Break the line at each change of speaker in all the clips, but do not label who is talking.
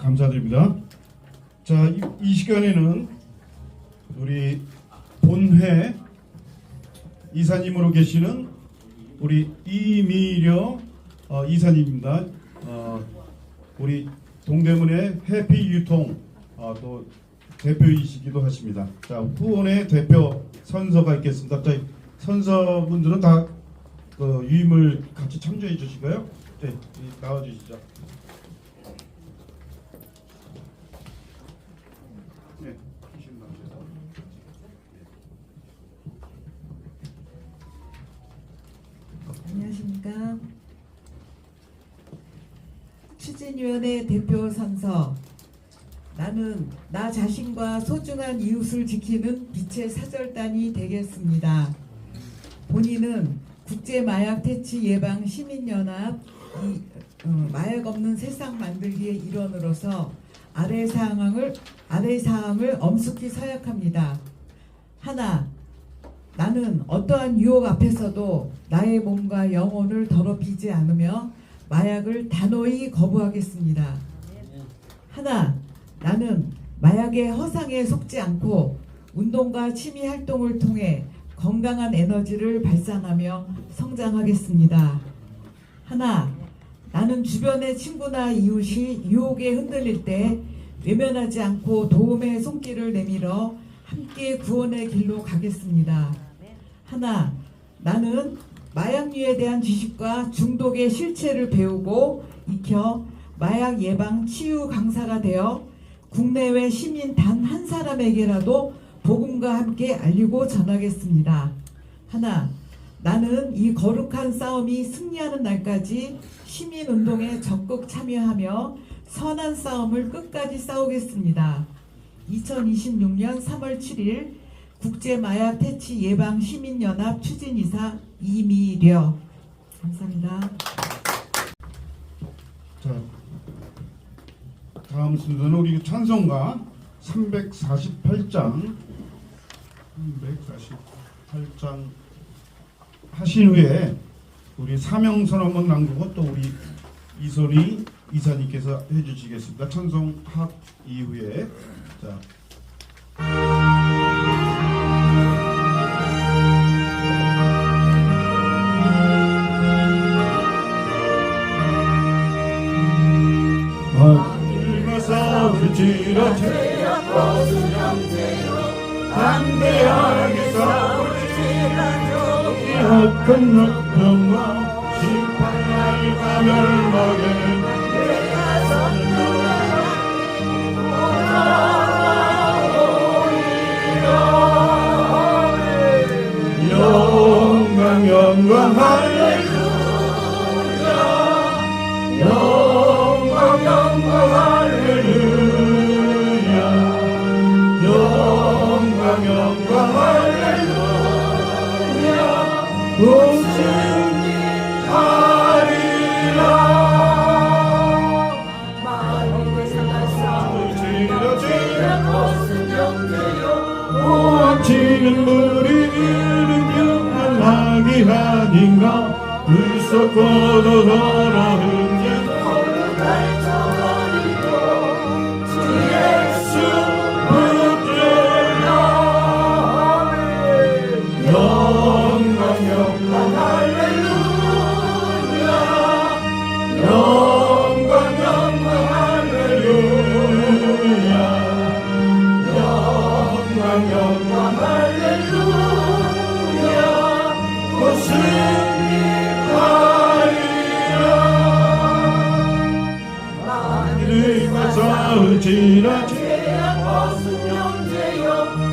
감사드립니다. 자, 이 시간에는 우리 본회 이사님으로 계시는 우리 이미려 이사님입니다. 우리 동대문의 해피유통 또 대표이시기도 하십니다. 자, 후원의 대표 선서가 있겠습니다. 자, 선서분들은 다 유임을 같이 참조해 주시고요. 네, 나와 주시죠. 네,
안녕하십니까. 추진위원회 대표 선서. 나는 나 자신과 소중한 이웃을 지키는 빛의 사절단이 되겠습니다. 본인은 국제마약 퇴치 예방 시민연합 마약 없는 세상 만들기의 일원으로서 아래 사항을 엄숙히 서약합니다. 하나, 나는 어떠한 유혹 앞에서도 나의 몸과 영혼을 더럽히지 않으며 마약을 단호히 거부하겠습니다. 하나, 나는 마약의 허상에 속지 않고 운동과 취미 활동을 통해 건강한 에너지를 발산하며 성장하겠습니다. 하나, 나는 주변의 친구나 이웃이 유혹에 흔들릴 때 외면하지 않고 도움의 손길을 내밀어 함께 구원의 길로 가겠습니다. 하나, 나는 마약류에 대한 지식과 중독의 실체를 배우고 익혀 마약 예방 치유 강사가 되어 국내외 시민 단 한 사람에게라도 복음과 함께 알리고 전하겠습니다. 하나, 나는 이 거룩한 싸움이 승리하는 날까지 시민운동에 적극 참여하며 선한 싸움을 끝까지 싸우겠습니다. 2026년 3월 7일 국제마약 퇴치 예방 시민연합 추진이사 이미려. 감사합니다.
자, 다음 순서는 우리 찬송가 348장 하신 후에 우리 사명선 한번 낭독을 또 우리 이선희 이사님께서 해주시겠습니다. 찬송합 이후에 자. 싸울지라 죄악것은 형제요 담대하게 싸울지라 이 악한 역병과 심판날 가멸하게 내가 선포하오리라 영광 할렐루야 영광 할렐루야 영광 할렐루야 승리하리라 마음에서 싸울지라 것은 영대요 오함치는 물이 이른 영원하기 아닌가 불썩고도 더러운 싸울지라 죄악것은 형제여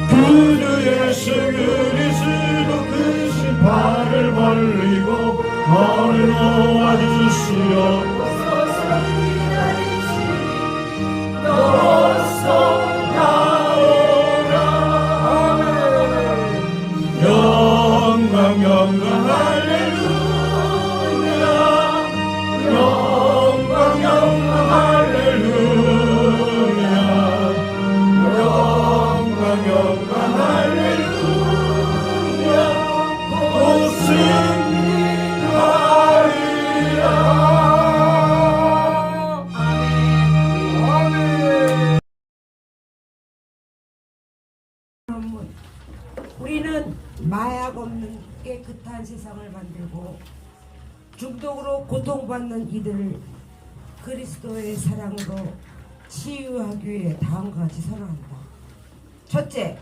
그주의 그리스도 그 심판을 벌리고 너를 놓아주시어 서서히 기다리시니 너서 나오라 아멘 영광 할렐루야 영광 할렐루야 영광 할렐루야 오 승리하리라 아멘 아멘
우리는 마약 없는 깨끗한 세상을 만들고 중독으로 고통받는 이들을 그리스도의 사랑으로 치유하기 위해 다음과 같이 선언한다. 첫째,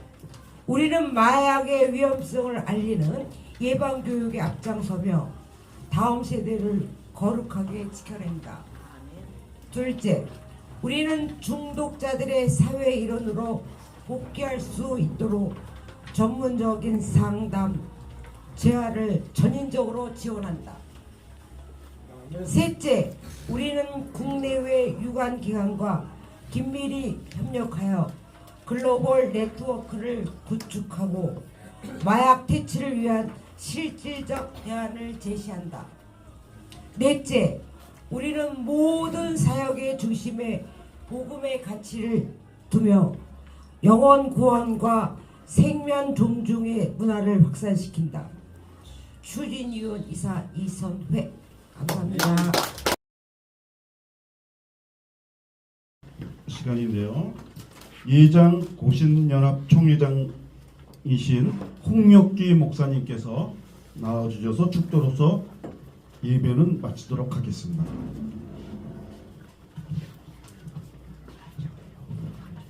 우리는 마약의 위험성을 알리는 예방교육에 앞장서며 다음 세대를 거룩하게 지켜낸다. 둘째, 우리는 중독자들의 사회 일원으로 복귀할 수 있도록 전문적인 상담, 재활을 전인적으로 지원한다. 셋째, 우리는 국내외 유관기관과 긴밀히 협력하여 글로벌 네트워크를 구축하고 마약 퇴치를 위한 실질적 대안을 제시한다. 넷째, 우리는 모든 사역의 중심에 복음의 가치를 두며 영혼 구원과 생명 존중의 문화를 확산시킨다. 추진위원 이사 이선회. 감사합니다.
시간인데요. 예장 고신연합 총회장이신 홍역기 목사님께서 나와주셔서 축도로서 예배는 마치도록 하겠습니다.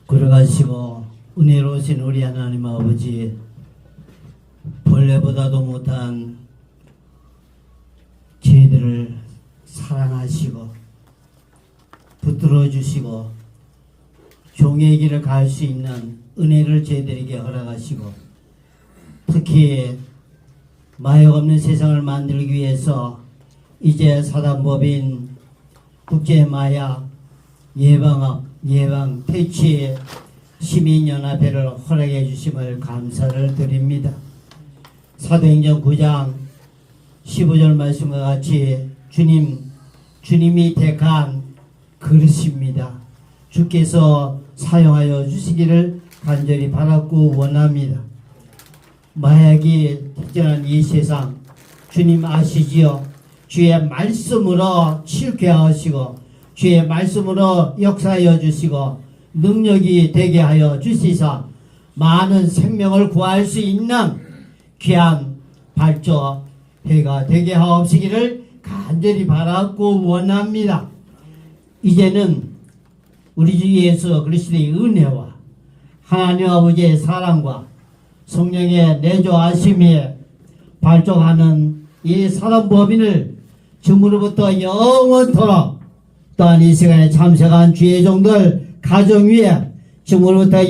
걸어가시고 은혜로우신 우리 하나님 아버지, 벌레보다도 못한 저희들을 사랑하시고 붙들어 주시고 종의 길을 갈 수 있는 은혜를 저희들에게 허락하시고, 특히 마약 없는 세상을 만들기 위해서 이제 사단법인 국제마약 예방 퇴치 시민연합회를 허락해 주심을 감사를 드립니다. 사도행전 9장 15절 말씀과 같이 주님이 택한 그릇입니다. 주께서 사용하여 주시기를 간절히 바랐고 원합니다. 마약이 특전한 이 세상 주님 아시지요? 주의 말씀으로 치유케 하시고 주의 말씀으로 역사하여 주시고 능력이 되게 하여 주시사 많은 생명을 구할 수 있는 귀한 발조회가 되게 하옵시기를 간절히 바랐고 원합니다. 이제는 우리 주 예수 그리스도의 은혜와 하나님 아버지의 사랑과 성령의 내조하심이 발족하는 이 사단법인을 지금으로부터 영원토록, 또한 이 시간에 참석한 주의 종들 가정 위에 지금으로부터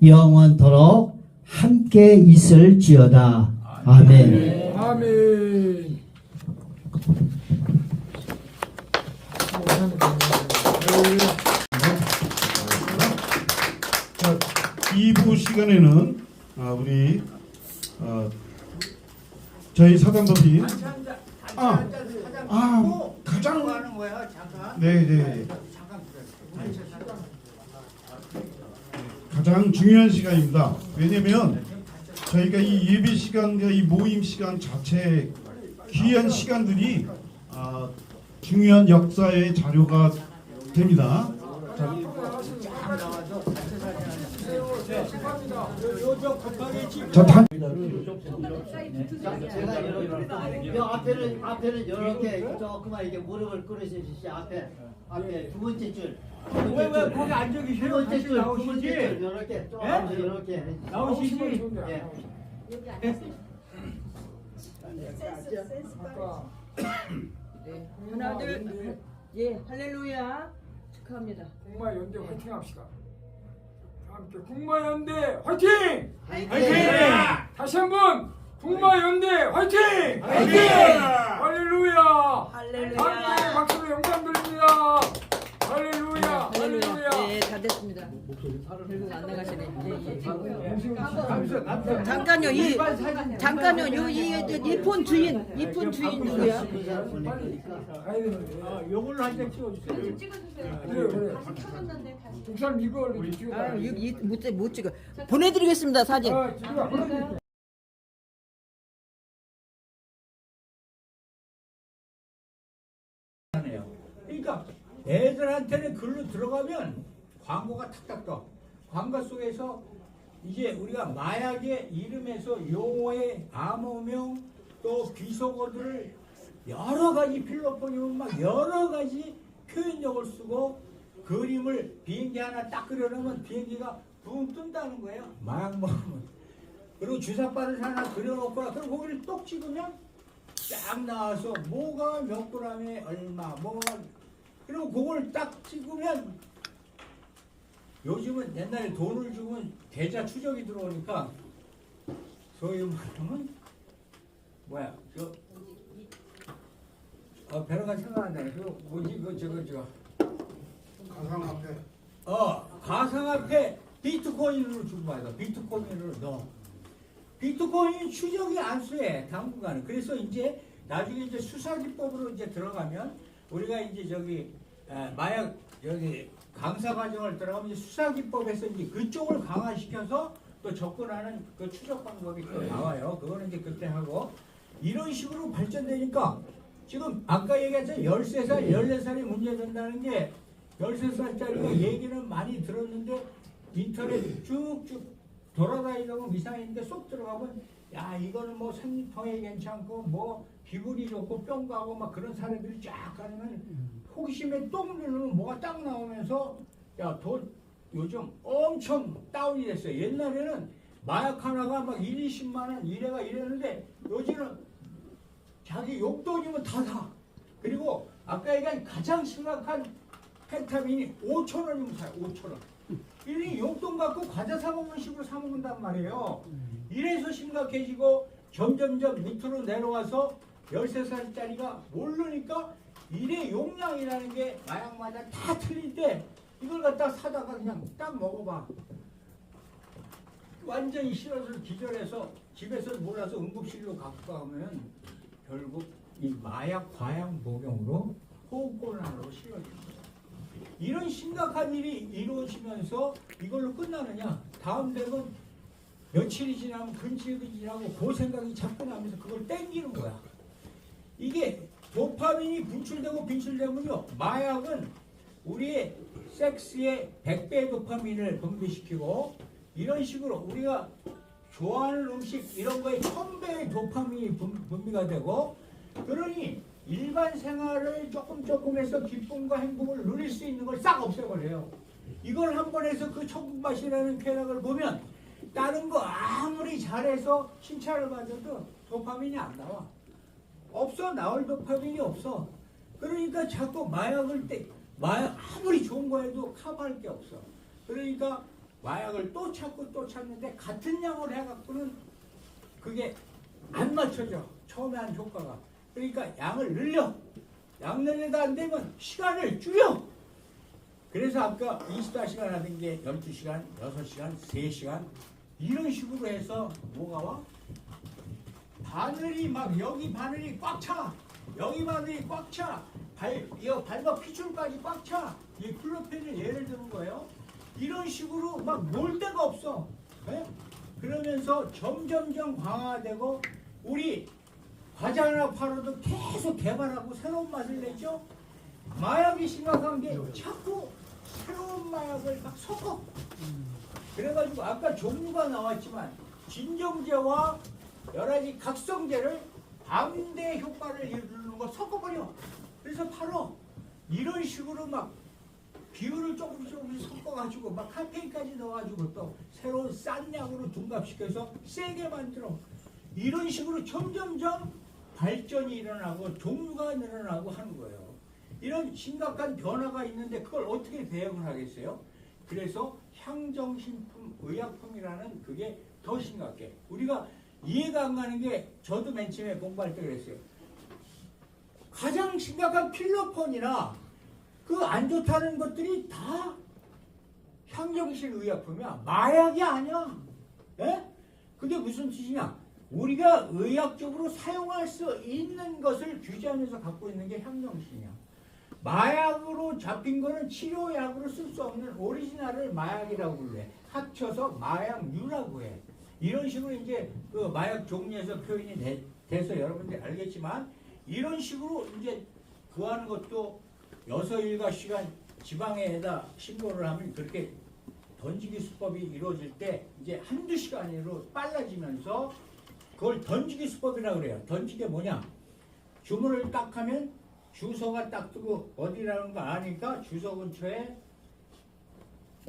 영원토록 함께 있을지어다. 아멘.
아멘.
자, 2부 시간에는 우리 저희 사단법인 가장
하는 거야, 잠깐.
네. 가장 중요한 시간입니다. 왜냐면 저희가 이 예배 시간과 이 모임 시간 자체 귀한 시간들이 중요한 역사의 자료가 됩니다. 자,
앞에는 이렇게 조금만 이렇게 무릎을 꿇으십시오. 앞에 두 번째 줄.
왜 거기 앉아
두
계세요?
번째
같이
줄, 두 번째
나오시지?
줄 이렇게 조금 이렇게
나오시지?
예.
하나 둘, 예, 할렐루야 축하합니다.
국마연대 화이팅 합시다. 함께 국마연대 화이팅!
화이팅!
다시 한번 국마연대 화이팅!
화이팅!
할렐루야!
할렐루야.
함께 박수로 영광 드립니다. 할렐루야! 할렐루야!
네, 다 됐습니다. 결국 안 나가시네. 예.
잠깐요.
잠깐요. 이 폰 주인 누구야?
요걸로 한 장 찍어주세요.
그래. 국산 이걸
아,
찍어봐.
못 찍어. 보내드리겠습니다 사진.
찍어봐. 보내드릴게요.
그러니까 애들한테는 글로 들어가면 광고가 탁탁 떠. 광고 속에서 이제 우리가 마약의 이름에서 용어의 암호명 또 비속어들을 여러 가지 필로폰이면 막 여러 가지 표현력을 쓰고 그림을 비행기 하나 딱 그려놓으면 비행기가 붕 뜬다는 거예요. 마약 먹으면. 그리고 주사바를 하나 그려놓거나 그럼 거기를 똑 찍으면 쫙 나와서 뭐가 몇 그램에 얼마 뭐가 그리고 그걸 딱 찍으면 요즘은 옛날에 돈을 주면 계좌 추적이 들어오니까 소위 말하면 뭐야 배로가 생각나네. 그 뭐지 저거
가상화폐.
가상화폐 비트코인으로 주고 받아. 비트코인으로 넣어. 비트코인 추적이 안 돼 당분간은. 그래서 이제 나중에 이제 수사기법으로 이제 들어가면 우리가 이제 저기 마약 여기 강사 과정을 들어가면 이제 수사기법에서 이제 그쪽을 강화시켜서 또 접근하는 그 추적 방법이 또 나와요. 그거는 이제 그때 하고 이런 식으로 발전되니까 지금 아까 얘기했죠. 13살, 14살이 문제된다는 게 13살짜리가 얘기는 많이 들었는데 인터넷 쭉쭉 돌아다니다 보면 이상했는데 쏙 들어가면 야 이거는 뭐 생리통에 괜찮고 뭐 기분이 좋고 뿅 가고 막 그런 사례들이 쫙 가면 호기심에 똥 누르면 뭐가 딱 나오면서 야 돈 요즘 엄청 다운이 됐어요. 옛날에는 마약 하나가 막 1, 20만 원 이래가 이랬는데 요즘은 자기 용돈이면 다 사. 그리고 아까 얘기한 가장 심각한 펜타민이 5천 원이면 사요. 5천 원. 이리 용돈 갖고 과자 사 먹는 식으로 사 먹는단 말이에요. 이래서 심각해지고 점점점 밑으로 내려와서 13살짜리가 모르니까 일의 용량이라는 게 마약마다 다 틀릴 때 이걸 갖다 사다가 그냥 딱 먹어봐. 완전히 싫어서 기절해서 집에서 몰라서 응급실로 갖고 가면 결국 이 마약 과양 복용으로 호흡곤란으로 실려집니다. 이런 심각한 일이 이루어지면서 이걸로 끝나느냐? 다음 되면 며칠이 지나면 근질이 지나고 그 생각이 자꾸 나면서 그걸 땡기는 거야. 이게 도파민이 분출되고 빈출되면요. 마약은 우리의 섹스의 100배의 도파민을 분비시키고 이런 식으로 우리가 좋아하는 음식 이런 거에 1000배의 도파민이 분비가 되고 그러니 일반 생활을 조금 해서 기쁨과 행복을 누릴 수 있는 걸 싹 없애버려요. 이걸 한 번 해서 그 천국 맛이라는 쾌락을 보면 다른 거 아무리 잘해서 칭찬을 받아도 도파민이 안 나와. 없어. 나올 도파민이 없어. 그러니까 자꾸 마약을 마약 아무리 좋은 거 해도 커버할 게 없어. 그러니까 마약을 또 찾고 또 찾는데 같은 양을 해갖고는 그게 안 맞춰져. 처음에 한 효과가. 그러니까 양을 늘려. 양 늘려도 안 되면 시간을 줄여. 그래서 아까 24시간 하는 게 12시간, 6시간, 3시간 이런 식으로 해서 뭐가 와? 바늘이 막 여기 바늘이 꽉 차. 여기 바늘이 꽉 차. 이거 발목 피줄까지 꽉 차. 이 클로펜을 예를 드는 거예요. 이런 식으로 막 놀 데가 없어. 네? 그러면서 점점점 강화되고 우리 과자 하나 팔아도 계속 개발하고 새로운 맛을 내죠. 마약이 심각한 게 자꾸 새로운 마약을 막 섞어. 그래가지고 아까 종류가 나왔지만 진정제와 여러 가지 각성제를 반대 효과를 이루는 거 섞어버려. 그래서 팔어. 이런 식으로 막 비율을 조금씩 섞어가지고 막 카페인까지 넣어가지고 또 새로운 싼 약으로 둔갑시켜서 세게 만들어. 이런 식으로 점점점 발전이 일어나고 종류가 늘어나고 하는 거예요. 이런 심각한 변화가 있는데 그걸 어떻게 대응을 하겠어요? 그래서 향정신품, 의약품이라는 그게 더 심각해. 우리가 이해가 안 가는 게 저도 맨 처음에 공부할 때 그랬어요. 가장 심각한 필로폰이나 그 안 좋다는 것들이 다 향정신 의약품이야. 마약이 아니야. 예? 그게 무슨 뜻이냐? 우리가 의학적으로 사용할 수 있는 것을 규제하면서 갖고 있는 게 향정신이야. 마약으로 잡힌 거는 치료약으로 쓸 수 없는 오리지널을 마약이라고 그래. 합쳐서 마약류라고 해. 이런 식으로 이제 그 마약 종류에서 표현이 돼서 여러분들이 알겠지만 이런 식으로 이제 구하는 것도 6, 7시간 지방에다 신고를 하면 그렇게 던지기 수법이 이루어질 때 이제 한두 시간으로 빨라지면서 그걸 던지기 수법이라고 그래요. 던지기 뭐냐? 주문을 딱 하면 주소가 딱 뜨고 어디라는 거 아니까 주소 근처에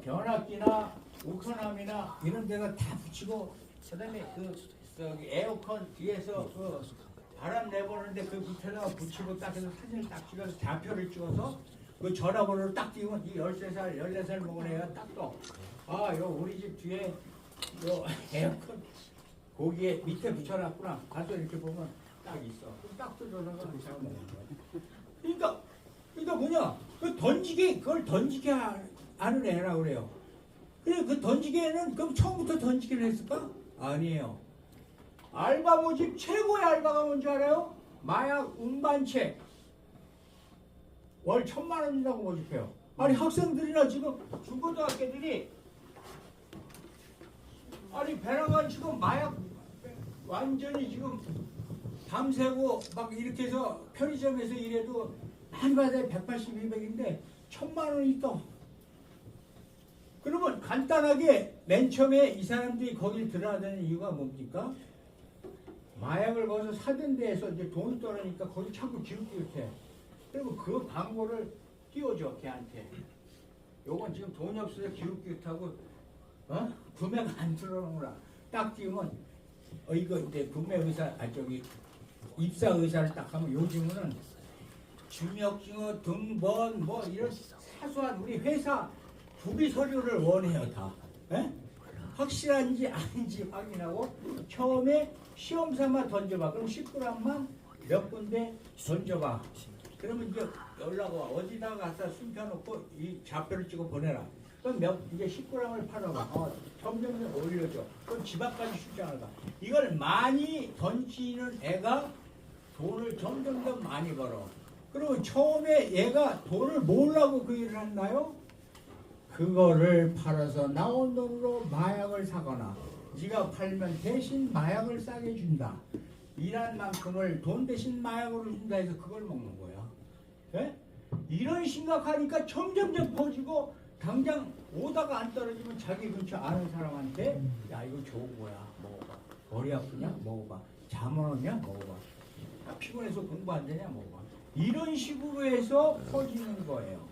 변압기나 우편함이나 이런 데가 다 붙이고 그다음에 저기 에어컨 뒤에서 그 바람 내보는데 그 밑에다가 붙이고 딱 해서 사진을 딱 찍어서 좌표를 찍어서 그 전화번호를 딱 띄우면 이 13살, 14살 먹은 애가 딱 또 아, 요 우리 집 뒤에 요 에어컨 거기에 밑에 붙여놨구나. 가서 이렇게 보면 딱 있어. 그럼 딱 뜯어서가 잘 먹는 거야. 그러니까 뭐냐? 그 던지기 그걸 던지게 하는 애라고 그래요. 그래 그 던지기에는 그럼 처음부터 던지기를 했을까? 아니에요. 알바 모집 최고의 알바가 뭔지 알아요? 마약 운반체. 월 1,000만 원이라고 모집해요. 아니 학생들이나 지금 중고등학교들이 아니 배나가 지금 마약 완전히 지금 밤새고 막 이렇게 해서 편의점에서 일해도 한 바다에 180, 200인데 1,000만 원이 또. 그러면 간단하게 맨 처음에 이 사람들이 거길 들어가는 이유가 뭡니까? 마약을 거기서 사던 데에서 이제 돈이 떨어지니까 거기 자꾸 기웃기웃해. 그리고 그 광고를 띄워줘 걔한테. 요건 지금 돈이 없어서 기웃기웃하고 구매가 안 들어오는구나. 딱 띄우면 이거 이제 구매 의사 저기 입사 의사를 딱 하면 요즘은 주력증어 등본 뭐 이런 사소한 우리 회사 부비 서류를 원해요 다. 에? 확실한지 아닌지 확인하고 처음에 시험 삼아 던져봐. 그럼 10g만 몇 군데 던져봐. 그러면 이제 연락 와. 어디다가 갖다 숨겨놓고 이 좌표를 찍어 보내라. 그럼 이제 10g을 팔아봐. 점점 올려줘. 그럼 집 앞까지 출장을 가. 이걸 많이 던지는 애가 돈을 점점 더 많이 벌어. 그리고 처음에 얘가 돈을 모으려고 그 일을 했나요? 그거를 팔아서 나온 돈으로 마약을 사거나 네가 팔면 대신 마약을 싸게 준다. 일한 만큼을 돈 대신 마약으로 준다 해서 그걸 먹는 거야. 예? 이런 심각하니까 점점점 퍼지고 당장 오다가 안 떨어지면 자기 근처 아는 사람한테 야 이거 좋은 거야 먹어봐. 머리 아프냐 먹어봐. 잠 안 오냐 먹어봐. 피곤해서 공부 안 되냐 먹어봐. 이런 식으로 해서 퍼지는 거예요.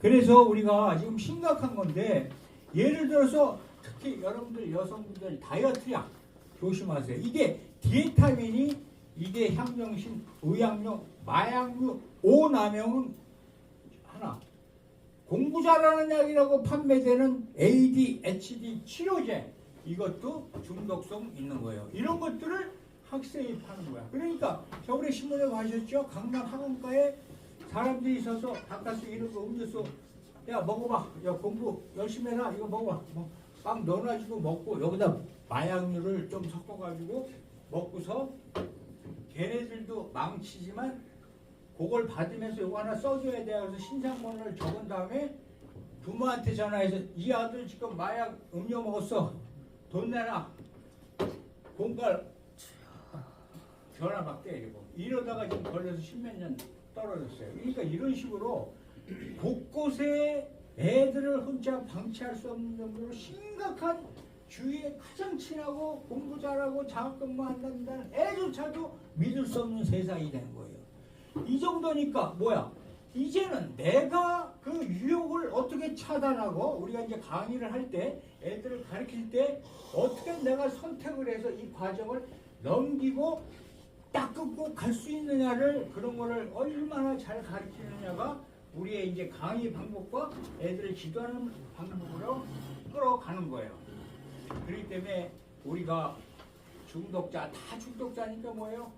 그래서 우리가 지금 심각한 건데 예를 들어서 특히 여러분들 여성분들 다이어트약 조심하세요. 이게 디에타민이 이게 향정신, 의약용, 마약류, 오남용은 하나. 공부 잘하는 약이라고 판매되는 ADHD 치료제 이것도 중독성 있는 거예요. 이런 것들을 학생이 파는 거야. 그러니까 저번에 신문에 보셨죠? 강남 학원가에 사람들이 있어서 바깥에 이런 거 음료수 야 먹어봐. 야 공부 열심히 해라. 이거 먹어봐. 빵 넣어가지고 먹고 여기다 마약류를 좀 섞어가지고 먹고서 걔네들도 망치지만 그걸 받으면서 이거 하나 써줘야 돼. 그래서 신상번호를 적은 다음에 부모한테 전화해서 이 아들 지금 마약 음료 먹었어. 돈 내놔. 공갈 전화 받게 이러고 이러다가 지금 걸려서 10몇 년 떨어졌어요. 그러니까 이런 식으로 곳곳에 애들을 혼자 방치할 수 없는 정도로 심각한 주위에 가장 친하고 공부 잘하고 장학금만 한다는 애조차도 믿을 수 없는 세상이 된 거예요. 이 정도니까 뭐야? 이제는 내가 그 유혹을 어떻게 차단하고 우리가 이제 강의를 할 때 애들을 가르칠 때 어떻게 내가 선택을 해서 이 과정을 넘기고 딱 끊고 갈 수 있느냐를 그런 거를 얼마나 잘 가르치느냐가 우리의 이제 강의 방법과 애들을 지도하는 방법으로 끌어가는 거예요. 그렇기 때문에 우리가 중독자 다 중독자니까 뭐예요?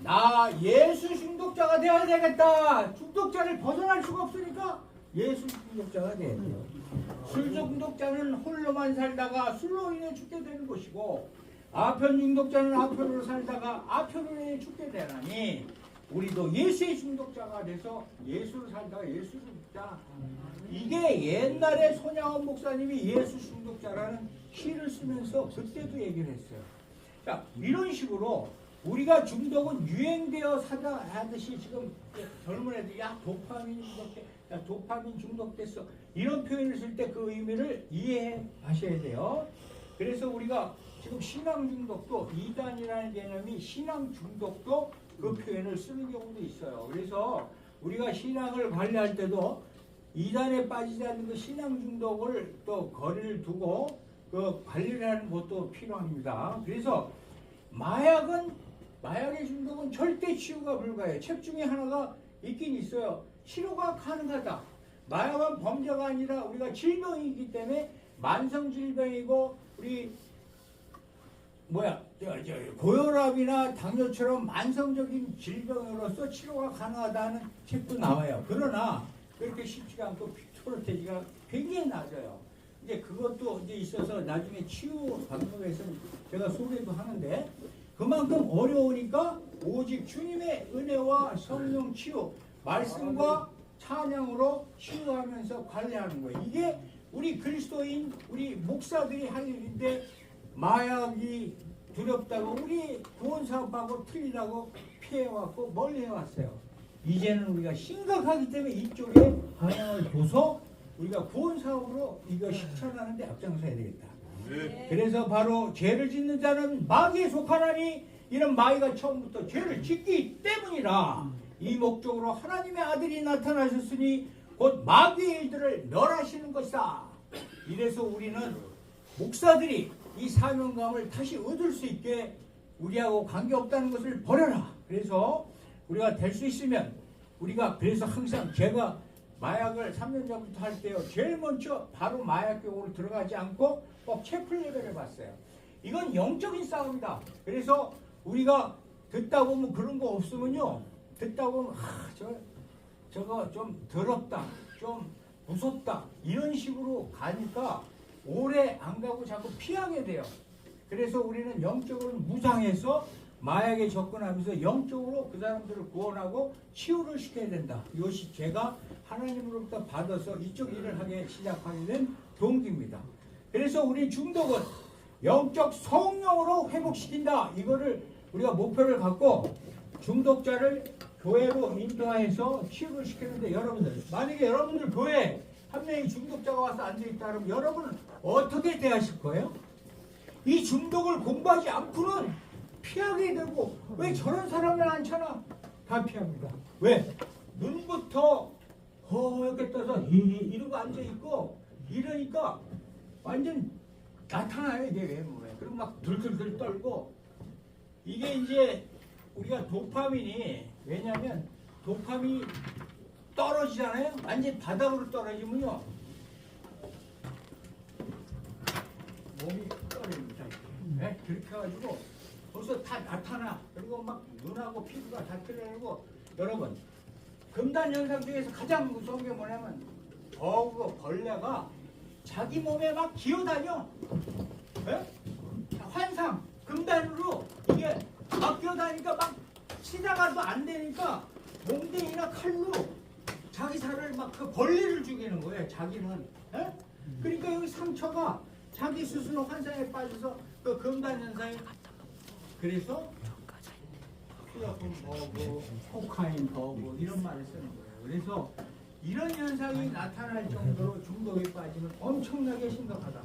나 예수 중독자가 되어야 되겠다. 중독자를 벗어날 수가 없으니까 예수 중독자가 돼야 돼요. 술 중독자는 홀로만 살다가 술로 인해 죽게 되는 것이고 아편 중독자는 아편으로 살다가 아편으로 인해 죽게 되나니 우리도 예수의 중독자가 돼서 예수로 살다가 예수 중독자. 이게 옛날에 손양원 목사님이 예수 중독자라는 시를 쓰면서 그때도 얘기를 했어요. 자, 이런 식으로 우리가 중독은 유행되어 사다 하듯이 지금 젊은 애들이 야 도파민이 이렇게 야, 도파민 중독됐어. 이런 표현을 쓸 때 그 의미를 이해하셔야 돼요. 그래서 우리가 지금 신앙 중독도 이단이라는 개념이 신앙 중독도 그 표현을 쓰는 경우도 있어요. 그래서 우리가 신앙을 관리할 때도 이단에 빠지지 않는 그 신앙 중독을 또 거리를 두고 그 관리를 하는 것도 필요합니다. 그래서 마약의 중독은 절대 치유가 불가해요. 책 중에 하나가 있긴 있어요. 치료가 가능하다. 마약은 범죄가 아니라 우리가 질병이기 때문에 만성 질병이고 우리 고혈압이나 당뇨처럼 만성적인 질병으로서 치료가 가능하다는 책도 나와요. 그러나 그렇게 쉽지가 않고 프로테지가 굉장히 낮아요. 이제 그것도 이제 있어서 나중에 치유 방법에서는 제가 소개도 하는데 그만큼 어려우니까 오직 주님의 은혜와 성령 치유, 말씀과 찬양으로 치유하면서 관리하는 거예요. 이게 우리 그리스도인, 우리 목사들이 할 일인데 마약이 두렵다고 우리 구원사업하고 틀리다고 피해왔고 멀리 해왔어요. 이제는 우리가 심각하기 때문에 이쪽에 방향을 둬서 우리가 구원사업으로 이거 실천하는 데 앞장서야 되겠다. 그래서 바로 죄를 짓는 자는 마귀에 속하나니 이런 마귀가 처음부터 죄를 짓기 때문이라 이 목적으로 하나님의 아들이 나타나셨으니 곧 마귀의 일들을 멸하시는 것이다. 이래서 우리는 목사들이 이 사명감을 다시 얻을 수 있게 우리하고 관계없다는 것을 버려라. 그래서 우리가 될 수 있으면 우리가 그래서 항상 제가 마약을 3년 전부터 할 때요. 제일 먼저 바로 마약교으로 들어가지 않고 꼭 채플 예배를 봤어요. 이건 영적인 싸움이다. 그래서 우리가 듣다 보면 그런 거 없으면요. 듣다 보면 저거 좀 더럽다. 좀 무섭다. 이런 식으로 가니까 오래 안 가고 자꾸 피하게 돼요. 그래서 우리는 영적으로 무장해서 마약에 접근하면서 영적으로 그 사람들을 구원하고 치유를 시켜야 된다. 이것이 제가 하나님으로부터 받아서 이쪽 일을 하게 시작하게 된 동기입니다. 그래서 우리 중독은 영적 성령으로 회복시킨다. 이거를 우리가 목표를 갖고 중독자를 교회로 인도해서 치유를 시키는데 여러분들 만약에 여러분들 교회에 한 명이 중독자가 와서 앉아있다 그러면 여러분은 어떻게 대하실 거예요? 이 중독을 공부하지 않고는 피하게 되고 왜 저런 사람을 않잖아. 다 피합니다. 왜? 눈부터 허옇게 떠서 이러고 앉아있고 이러니까 완전 나타나요. 이게 외모에. 그리고 막 들들들 떨고 이게 이제 우리가 도파민이 왜냐면 도파민이 떨어지잖아요. 완전 바닥으로 떨어지면요 몸이 떨어집니다. 네? 그렇게 해가지고 벌써 다 나타나. 그리고 막 눈하고 피부가 다 틀어지고 여러분 금단 현상 중에서 가장 무서운 게 뭐냐면 버그 벌레가 자기 몸에 막 기어다녀. 네? 환상 금단으로 이게 막 기어다니까 막 치다가도 안 되니까 몽댕이나 칼로 자기 살을 막 그 벌레를 죽이는 거예요. 자기는. 에? 그러니까 여기 상처가 자기 스스로 환상에 빠져서 그 금단 현상이 그래서 휴대폰 버그, 코카인 버그 이런 말을 쓰는 거예요. 그래서 이런 현상이 나타날 정도로 중독에 빠지면 엄청나게 심각하다.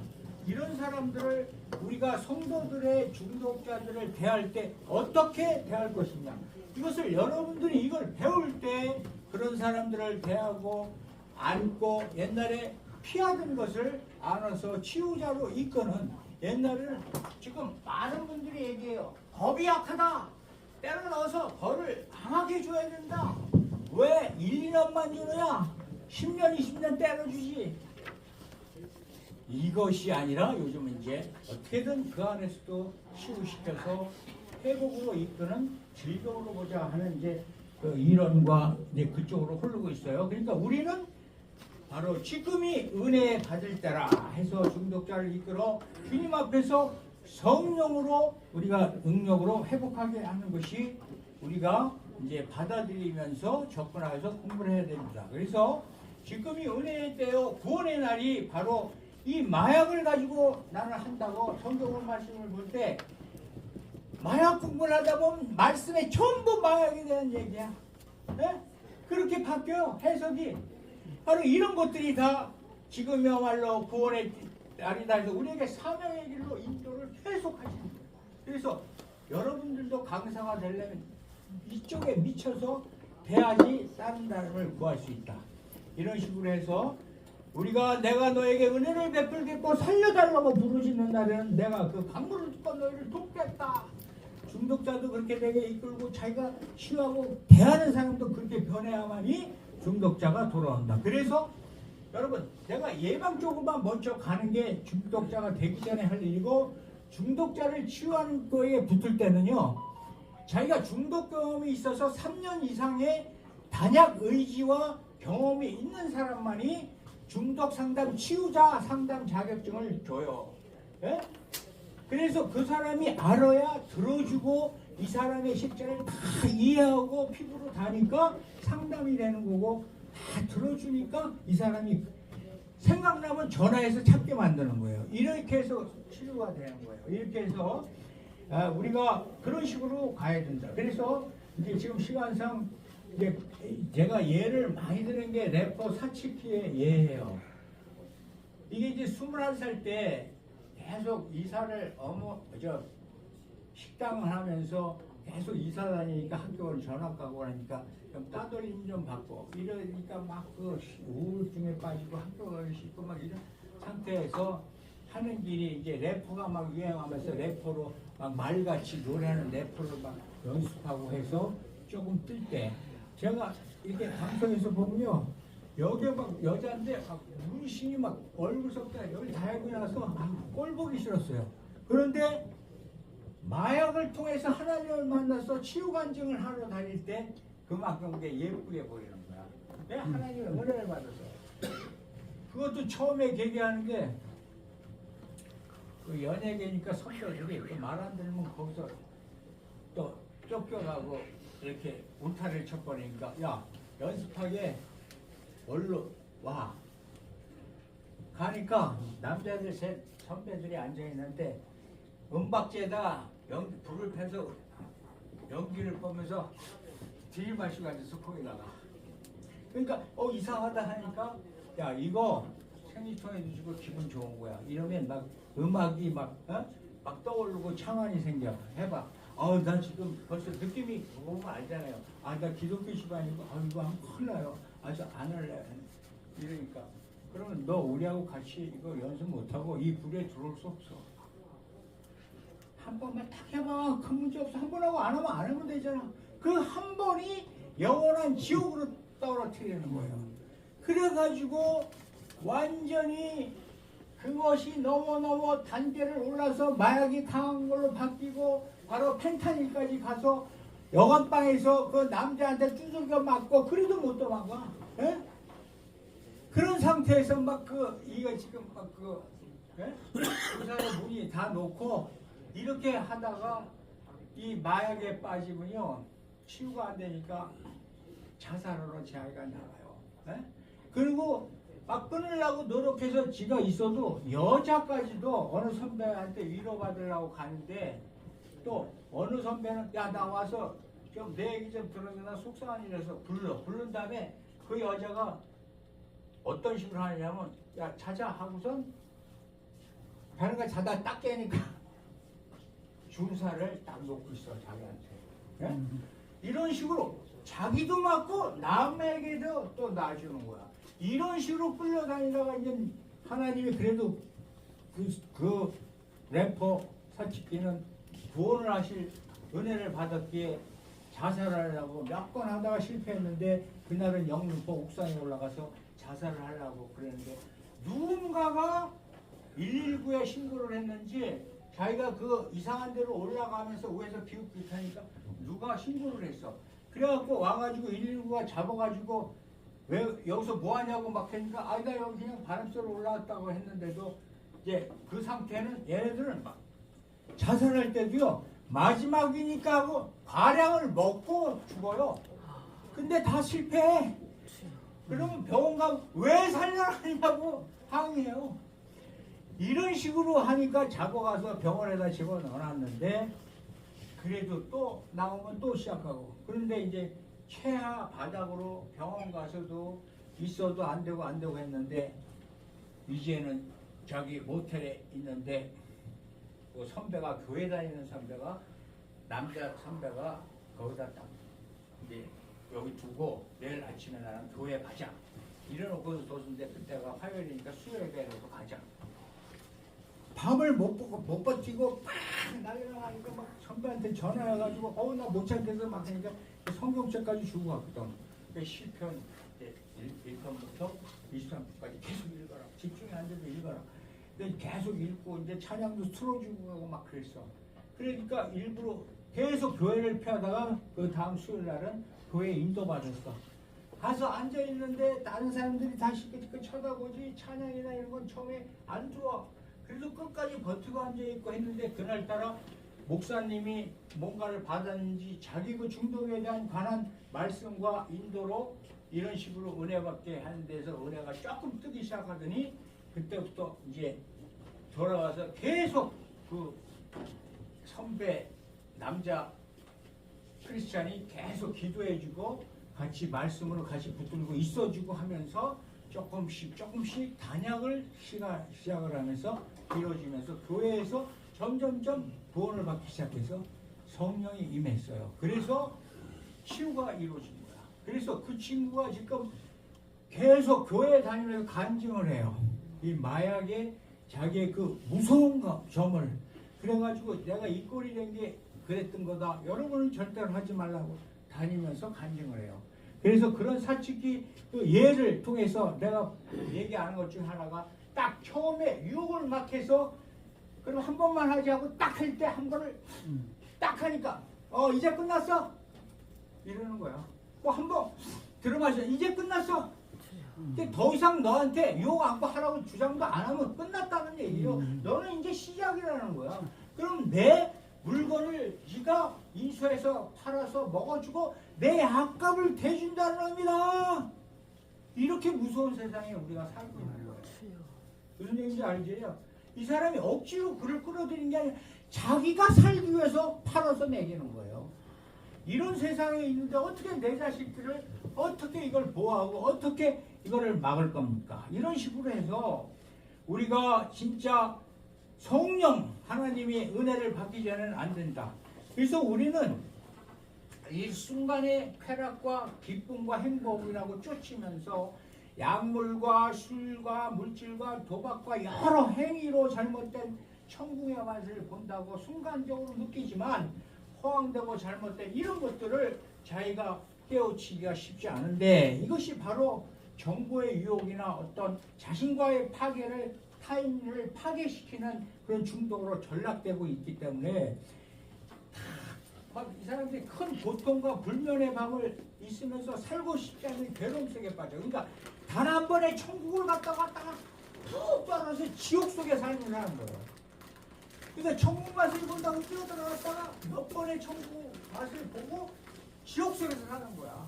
이런 사람들을 우리가 성도들의 중독자들을 대할 때 어떻게 대할 것이냐. 이것을 여러분들이 이걸 배울 때 그런 사람들을 대하고 안고 옛날에 피하던 것을 안아서 치유자로 이끄는 옛날에는 지금 많은 분들이 얘기해요. 법이 약하다. 때려 넣어서 벌을 강하게 줘야 된다. 왜 1, 2년만 주느냐? 10년, 20년 때려주지. 이것이 아니라 요즘은 이제 어떻게든 그 안에서도 치유시켜서 회복으로 이끄는 질병으로 보자 하는 이제 그 이론과 이제 그쪽으로 흐르고 있어요. 그러니까 우리는 바로 지금이 은혜 받을 때라 해서 중독자를 이끌어 주님 앞에서 성령으로 우리가 능력으로 회복하게 하는 것이 우리가 이제 받아들이면서 접근해서 공부를 해야 됩니다. 그래서 지금이 은혜의 때요 구원의 날이 바로 이 마약을 가지고 나는 한다고 성경을 말씀을 볼 때 마약 공부를 하다 보면 말씀에 전부 마약에 대한 얘기야. 네? 그렇게 바뀌어요 해석이. 바로 이런 것들이 다 지금이야말로 구원의 날이다 해서 우리에게 사명의 길로 인도를 계속 하시는 거예요. 그래서 여러분들도 강사가 되려면 이쪽에 미쳐서 돼야지 다른 사람을 구할 수 있다. 이런 식으로 해서 우리가 내가 너에게 은혜를 베풀겠고 살려달라고 부르짖는 날에는 내가 그 강물을 뚫고 너희를 돕겠다. 중독자도 그렇게 되게 이끌고 자기가 치유하고 대하는 사람도 그렇게 변해야만이 중독자가 돌아온다. 그래서 여러분 내가 예방 쪽으로만 먼저 가는 게 중독자가 되기 전에 할 일이고 중독자를 치유하는 거에 붙을 때는요. 자기가 중독 경험이 있어서 3년 이상의 단약 의지와 경험이 있는 사람만이 중독 상담 치유자 상담 자격증을 줘요. 예? 그래서 그 사람이 알아야 들어주고 이 사람의 실제를 다 이해하고 피부로 다니까 상담이 되는 거고 다 들어주니까 이 사람이 생각나면 전화해서 찾게 만드는 거예요. 이렇게 해서 치료가 되는 거예요. 이렇게 해서 우리가 그런 식으로 가야 된다. 그래서 이제 지금 시간상 이제 제가 예를 많이 드는 게 래퍼 사치키의 예예요. 이게 이제 21살 때 계속 이사를 식당을 하면서 계속 이사 다니니까 학교를 전학 가고 하니까 좀 따돌림 좀 받고 이러니까 막 그 우울증에 빠지고 학교 가기 싫고 막 이런 상태에서 하는 길이 이제 래퍼가 막 유행하면서 래퍼로 막 말같이 노래하는 래퍼를 막 연습하고 해서 조금 뜰 때 제가 이렇게 방송에서 보면요. 여기에 막 여자인데 막 문신이 막 얼굴 속에 여기 다 하고 나서 꼴 보기 싫었어요. 그런데 마약을 통해서 하나님을 만나서 치유간증을 하러 다닐 때 그만큼 그게 예쁘게 보이는 거야. 왜 하나님의 은혜를 받아서. 그것도 처음에 계기하는 게 그 연예계니까 선배들이 그 말 안 들으면 거기서 또 쫓겨가고 이렇게 울타리를 쳐버리니까 야 연습하게 얼른 와. 가니까 남자들 셋 선배들이 앉아있는데 은박지에다 불을 펴서 연기를 뿜면서 들이마시고 앉아서 거기다가 그러니까 이상하다 하니까 야 이거 생리통에 주시고 기분 좋은 거야. 이러면 막 음악이 막 떠오르고 창안이 생겨. 해봐. 나 지금 벌써 느낌이 보면 알잖아요. 나 기독교 집안이고 이거 하면 큰일 나요. 아주 안 할래. 이러니까 그러면 너 우리하고 같이 이거 연습 못하고 이 불에 들어올 수 없어. 한 번만 딱 해봐. 큰 문제 없어. 한 번 하고 안 하면 되잖아. 그 한 번이 영원한 지옥으로 떨어뜨리는 거예요. 그래가지고 완전히 그것이 너무 단계를 올라서 마약이 강한 걸로 바뀌고 바로 펜타닐까지 가서 여관방에서 그 남자한테 두들겨 맞고 그래도 못 도망가. 예? 그런 상태에서 이거 지금 의사의 문이 다 놓고 이렇게 하다가 이 마약에 빠지면요 치유가 안 되니까 자살하러 자기가 나가요. 예? 그리고 막 끊으려고 노력해서 지가 있어도 여자까지도 어느 선배한테 위로받으려고 가는데 또 어느 선배는 야 나 와서 좀 내 얘기 좀 들으면 속상한 일이라서 부른 다음에 그 여자가 어떤 식으로 하냐면 야 자자 하고선 배는가 자다 딱 깨니까 주사를 딱 놓고 있어 자기한테. 예? 이런 식으로 자기도 맞고 남에게도 또 놔주는 거야. 이런 식으로 끌려다니다가 이제 하나님이 그래도 그 래퍼 사치키는 구원을 하실 은혜를 받았기에 자살하려고 몇 번 하다가 실패했는데 그날은 영등포 옥상에 올라가서 자살을 하려고 그랬는데 누군가가 119에 신고를 했는지 자기가 그 이상한 데로 올라가면서 위에서 비웃비웃하니까 누가 신고를 했어. 그래갖고 와가지고 119가 잡아가지고 왜 여기서 뭐하냐고 막 하니까 나 여기 그냥 바람 쐬러 올라왔다고 했는데도 이제 그 상태는 얘네들은 막 자살할 때도요 마지막이니까 하고 과량을 먹고 죽어요. 근데 다 실패해. 그러면 병원 가면 왜 살려놨냐고 항의해요. 이런 식으로 하니까 잡아가서 병원에다 집어넣어놨는데 그래도 또 나오면 또 시작하고 그런데 이제 최하 바닥으로 병원 가서도 있어도 안 되고 했는데 이제는 저기 모텔에 있는데 그 선배가 교회 다니는 선배가 남자 선배가 거기다 딱 이제 여기 두고 내일 아침에 나랑 교회 가자 이래놓고 뒀는데 그때가 화요일이니까 수요일에라도 가자. 밤을 못 버티고 팍 날려나가니까 막 선배한테 전화해가지고 나 못 찾겠어 막 하니까 성경책까지 주고 갔거든. 그 시편 1편부터 23편까지 계속 읽어라. 집중이 안 돼도 읽어라. 근데 계속 읽고 이제 찬양도 틀어주고 하고 막 그랬어. 그러니까 일부러 계속 교회를 피하다가 그 다음 수요일 날은 교회에 인도받았어. 가서 앉아 있는데 다른 사람들이 다 시끄럽게 쳐다보지 찬양이나 이런 건 처음에 안 좋아. 그래서 끝까지 버티고 앉아 있고 했는데 그날따라 목사님이 뭔가를 받았는지 자기 그 중독에 대한 관한 말씀과 인도로 이런 식으로 은혜 받게 하는 데서 은혜가 조금 뜨기 시작하더니 그때부터 이제 돌아가서 계속 그 선배 남자 크리스찬이 계속 기도해주고 같이 말씀으로 같이 붙들고 있어주고 하면서 조금씩 단약을 시작을 하면서 이루어지면서 교회에서 점점점 구원을 받기 시작해서 성령이 임했어요. 그래서 치유가 이루어진 거야. 그래서 그 친구가 지금 계속 교회 다니면서 간증을 해요. 이 마약의 자기의 그 무서운 점을 그래가지고 내가 이 꼴이 된 게 그랬던 거다. 여러분은 절대로 하지 말라고 다니면서 간증을 해요. 그래서 그런 사측이 그 예를 통해서 내가 얘기하는 것 중 하나가 딱 처음에 유혹을 막 해서 그럼 한 번만 하지 하고 딱 할 때 한 번을 딱 하니까 이제 끝났어 이러는 거야. 한 번 들어마셔 이제 끝났어. 근데 더 이상 너한테 유혹 안고 하라고 주장도 안 하면 끝났다는 얘기예요. 너는 이제 시작이라는 거야. 그럼 내 물건을 네가 인수해서 팔아서 먹어주고 내 약값을 대준다는 겁니다. 이렇게 무서운 세상에 우리가 살고 있는 거예요. 무슨 얘기인지 알지요? 이 사람이 억지로 그를 끌어들이는 게 아니라 자기가 살기 위해서 팔아서 먹이는 거예요. 이런 세상에 있는데 어떻게 내 자식들을 어떻게 이걸 보호하고 어떻게 이거를 막을 겁니까? 이런 식으로 해서 우리가 진짜 성령 하나님의 은혜를 받기 전에는 안 된다. 그래서 우리는 이 순간의 쾌락과 기쁨과 행복이라고 쫓으면서 약물과 술과 물질과 도박과 여러 행위로 잘못된 천국의 맛을 본다고 순간적으로 느끼지만 허황되고 잘못된 이런 것들을 자기가 깨우치기가 쉽지 않은데 이것이 바로 정보의 유혹이나 어떤 자신과의 파괴를 타인을 파괴시키는 그런 중독으로 전락되고 있기 때문에 막 이 사람들이 큰 고통과 불면의 밤을 있으면서 살고 싶지 않은 괴로움 속에 빠져. 그러니까 단 한 번에 천국을 갔다가 쭉 따라서 지옥 속에 살면 하는 거예요. 그러니까 천국 맛을 본다고 뛰어들어갔다가 몇 번의 천국 맛을 보고 지옥 속에서 사는 거야.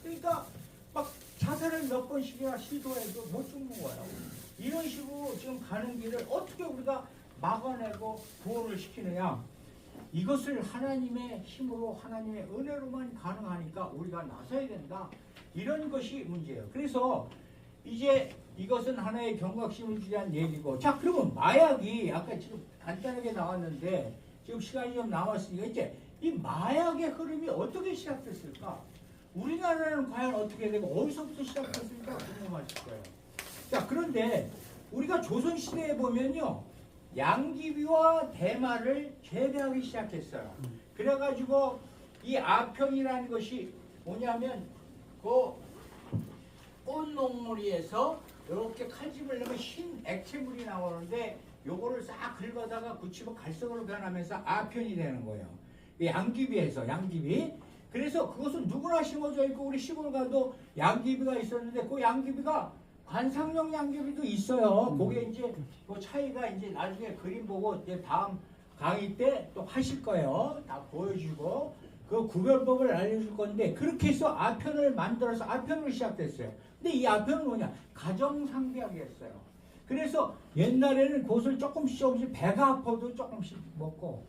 그러니까 막 자살을 몇 번씩이나 시도해도 못 죽는 거예요. 이런 식으로 지금 가는 길을 어떻게 우리가 막아내고 구원을 시키느냐. 이것을 하나님의 힘으로 하나님의 은혜로만 가능하니까 우리가 나서야 된다. 이런 것이 문제예요. 그래서 이제 이것은 하나의 경각심을 위한 얘기고 자 그러면 마약이 아까 지금 간단하게 나왔는데 지금 시간이 좀 남았으니까 이제 이 마약의 흐름이 어떻게 시작됐을까? 우리나라는 과연 어떻게 되고 어디서부터 시작됐을까 궁금하실 거예요. 자 그런데 우리가 조선시대에 보면요 양귀비와 대마를 재배하기 시작했어요. 그래가지고 이 아편이라는 것이 뭐냐면 그 꽃농무리에서 이렇게 칼집을 내면 흰 액체물이 나오는데 요거를 싹 긁어다가 굳히고 갈색으로 변하면서 아편이 되는 거예요. 양귀비에서 양귀비. 그래서 그것은 누구나 심어져 있고 우리 시골 가도 양귀비가 있었는데 그 양귀비가 관상용 양귀비도 있어요. 그게 이제 그 차이가 이제 나중에 그림 보고 이제 다음 강의 때 또 하실 거예요. 다 보여주고 그 구별법을 알려줄 건데 그렇게 해서 아편을 만들어서 아편으로 시작됐어요. 근데 이 아편은 뭐냐? 가정상비약이었어요. 그래서 옛날에는 그것을 조금씩 배가 아파도 조금씩 먹고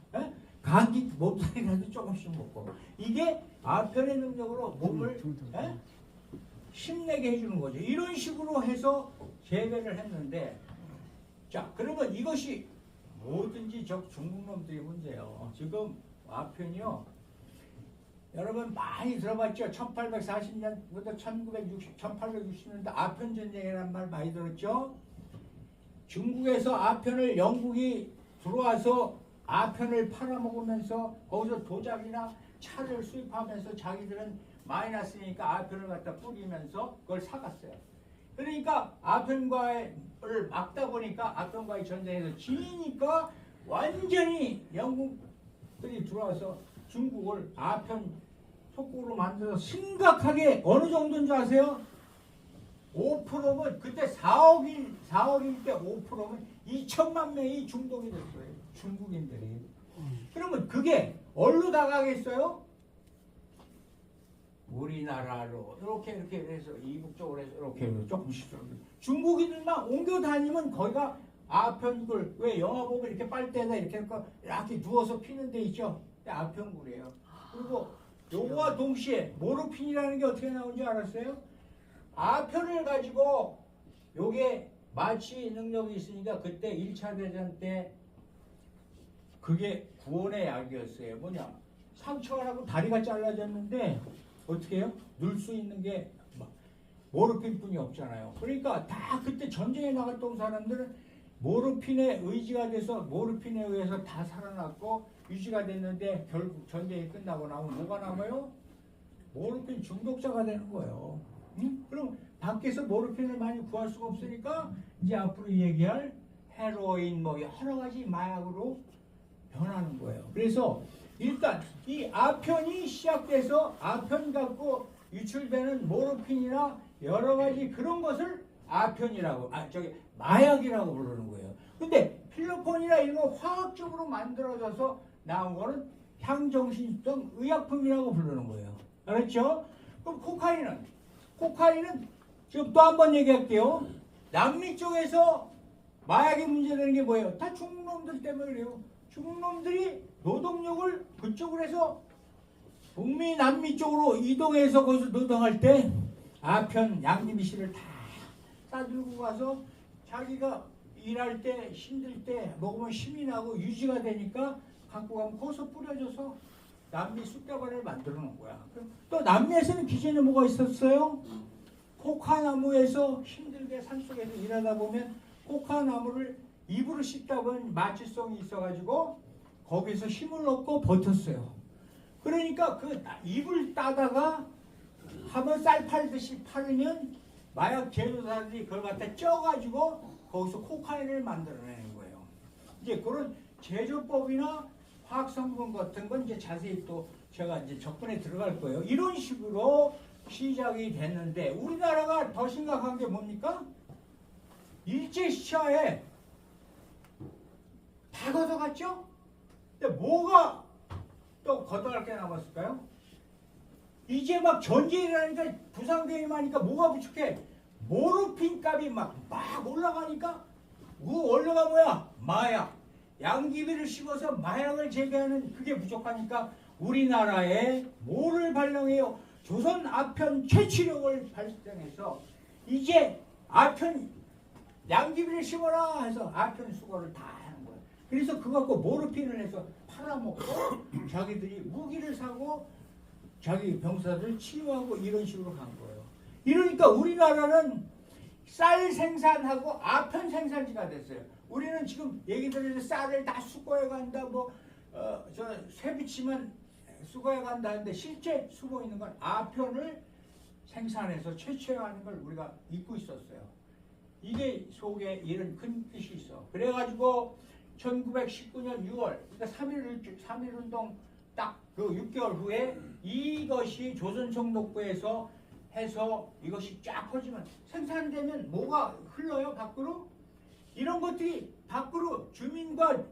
감기 몸살이 나도 조금씩 먹고 이게 아편의 능력으로 몸을 힘내게 해주는 거죠. 이런 식으로 해서 재배를 했는데, 자 그러면 이것이 뭐든지 저 중국 놈들이 문제예요. 지금 아편이요. 여러분 많이 들어봤죠? 1840년부터 1860년대 아편 전쟁이라는 말 많이 들었죠? 중국에서 아편을 영국이 들어와서 아편을 팔아먹으면서 거기서 도자기나 차를 수입하면서 자기들은 마이너스니까 아편을 갖다 뿌리면서 그걸 사갔어요. 그러니까 아편과를 막다 보니까 아편과의 전쟁에서 지니까 완전히 영국들이 들어와서 중국을 아편 속국으로 만들어서 심각하게 어느 정도인 줄 아세요? 5%면 그때 4억일 때 5%면 2천만 명이 중독이 됐어요. 중국인들이. 그러면 그게 어디로 나가겠어요? 우리나라로 이렇게 해서 이북쪽으로 해서 이렇게 조금씩 중국인들만 옮겨 다니면 거기가 아편굴 왜 영화 보면 이렇게 빨대에다 이렇게 누워서 피는 데 있죠? 아편굴이에요. 그리고 요거와 동시에 모르핀이라는 게 어떻게 나온 줄 알았어요? 아편을 가지고 요게 마취 능력이 있으니까 그때 1차 대전 때 그게 구원의 약이었어요. 뭐냐? 상처가 나고 다리가 잘라졌는데 어떻게 해요? 넣을 수 있는 게 모르핀뿐이 없잖아요. 그러니까 다 그때 전쟁에 나갔던 사람들은 모르핀에 의지가 돼서 모르핀에 의해서 다 살아났고 유지가 됐는데 결국 전쟁이 끝나고 나면 뭐가 남아요? 모르핀 중독자가 되는 거예요. 응? 그럼 밖에서 모르핀을 많이 구할 수가 없으니까 이제 앞으로 얘기할 헤로인 뭐 여러 가지 마약으로 변하는 거예요. 그래서 일단 이 아편이 시작돼서 아편 갖고 유출되는 모르핀이나 여러 가지 그런 것을 아편이라고 마약이라고 부르는 거예요. 근데 필로폰이나 이런 거 화학적으로 만들어져서 나온 거는 향정신성 의약품이라고 부르는 거예요. 알았죠? 그럼 코카인은 지금 또 한 번 얘기할게요. 남미 쪽에서 마약이 문제되는 게 뭐예요? 다 중국 놈들 때문에 그래요. 중국 놈들이 노동력을 그쪽으로 해서 북미 남미 쪽으로 이동해서 거기서 노동할 때 아편 양귀비씨를 다 싸들고 가서 자기가 일할 때 힘들 때 먹으면 힘이 나고 유지가 되니까 갖고 가면 거기서 뿌려줘서 남미 쑥대밭을 만들어 놓은 거야. 또 남미에서는 기존에 뭐가 있었어요? 코카나무에서 힘들게 산속에서 일하다 보면 코카나무를 입으로 씹다 보면 마취성이 있어가지고 거기서 힘을 얻고 버텼어요. 그러니까 그 입을 따다가 한번 쌀 팔듯이 팔으면 마약 제조사들이 그걸 갖다 쪄가지고 거기서 코카인을 만들어내는 거예요. 이제 그런 제조법이나 화학성분 같은 건 이제 자세히 또 제가 이제 적분에 들어갈 거예요. 이런 식으로 시작이 됐는데 우리나라가 더 심각한 게 뭡니까? 일제시차에 다 걷어갔죠? 근데 뭐가 또 걷어갈 게 남았을까요? 이제 막 전쟁이라니까 부상병이 하니까 뭐가 부족해? 모르핀 값이 막 올라가니까 그 원료가 뭐야? 마약. 양귀비를 씹어서 마약을 재배하는 그게 부족하니까 우리나라에 뭐를 발명해요? 조선 아편 채취력을 발생해서 이제 아편 양귀비를 씹어라 해서 아편 수거를 다 하는 거예요. 그래서 그거 갖고 모르핀을 해서 팔아먹고 자기들이 무기를 사고 자기 병사들 치유하고 이런 식으로 간 거예요. 이러니까 우리나라는 쌀 생산하고 아편 생산지가 됐어요. 우리는 지금 얘기 들으면 쌀을 다 수거해 간다, 쇠 비치면 수거해 간다는데 실제 수거 있는 건 아편을 생산해서 채취하는 걸 우리가 잊고 있었어요. 이게 속에 이런 큰 뜻이 있어. 그래가지고 1919년 6월, 그러니까 3.1운동 딱 그 6개월 후에 이것이 조선총독부에서 해서 이것이 쫙 퍼지면 생산되면 뭐가 흘러요? 밖으로? 이런 것들이 밖으로 주민과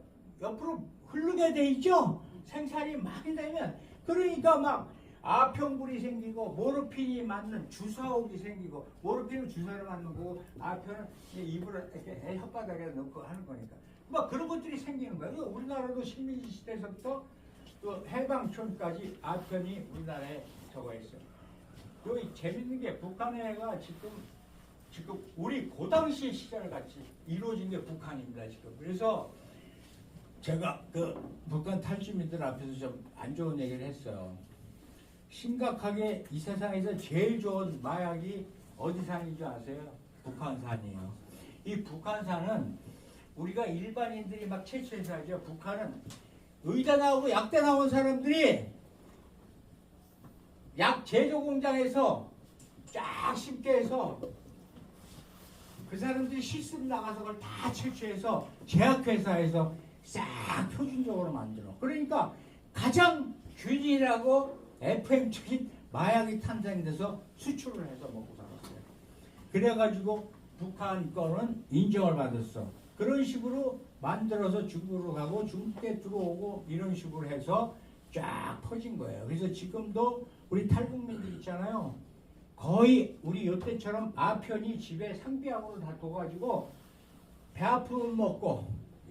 옆으로 흐르게 돼 있죠? 생산이 많이 되면. 그러니까 막 아편불이 생기고 모르핀이 맞는 주사옥이 생기고, 모르핀은 주사를 맞는 거고 아편은 입을 이렇게 혓바닥에 넣고 하는 거니까 막 그런 것들이 생기는 거예요. 우리나라도 식민지 시대에서부터 또 해방촌까지 아편이 우리나라에 저거 있어요. 여기 재밌는 게 북한애가 지금 우리 그 당시 시절 같이 이루어진 게 북한입니다 지금. 그래서 제가 그 북한 탈주민들 앞에서 좀 안 좋은 얘기를 했어요. 심각하게 이 세상에서 제일 좋은 마약이 어디산인 줄 아세요? 북한산이에요. 이 북한산은 우리가 일반인들이 막 채취해서 하죠. 북한은 의대 나오고 약대 나온 사람들이 약 제조 공장에서 쫙 심게 해서 그 사람들이 실습 나가서 그걸 다 채취해서 제약회사에서 싹 표준적으로 만들어. 그러니까 가장 균일하고 FM적인 마약이 탄생돼서 수출을 해서 먹고 살았어요. 그래가지고 북한 거는 인정을 받았어. 그런 식으로 만들어서 중국으로 가고 중국에 들어오고 이런 식으로 해서 쫙 퍼진 거예요. 그래서 지금도 우리 탈북민들 있잖아요. 거의 우리 요때처럼 아편이 집에 상비약으로 다 둬가지고 배 아프면 먹고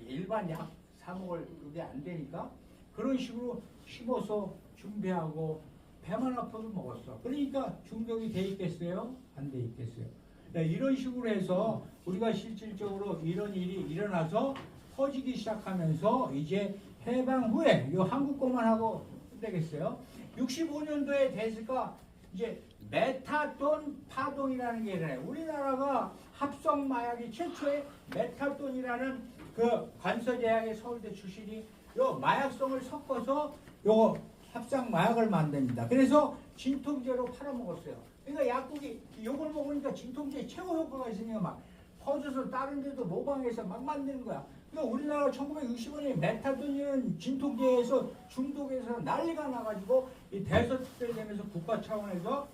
일반 약 사 먹을 그게 안 되니까 그런 식으로 씹어서 준비하고 배만 아파도 먹었어. 그러니까 중독이 돼 있겠어요? 안 돼 있겠어요? 네, 이런 식으로 해서 우리가 실질적으로 이런 일이 일어나서 퍼지기 시작하면서 이제 해방 후에 이 한국 것만 하고 되겠어요. 65년도에 됐을까 이제 메타돈 파동이라는 게 일어나요. 우리나라가 합성 마약이 최초의 메타돈이라는 그 관서대학의 서울대 출신이 요 마약성을 섞어서 요 합성 마약을 만듭니다. 그래서 진통제로 팔아먹었어요. 그러니까 약국이 요걸 먹으니까 진통제 최고 효과가 있으니까 막 퍼져서 다른 데도 모방해서 막 만드는 거야. 그러니까 우리나라 1960년에 메타돈이라는 진통제에서 중독에서 난리가 나가지고 이 대서특별되면서 국가 차원에서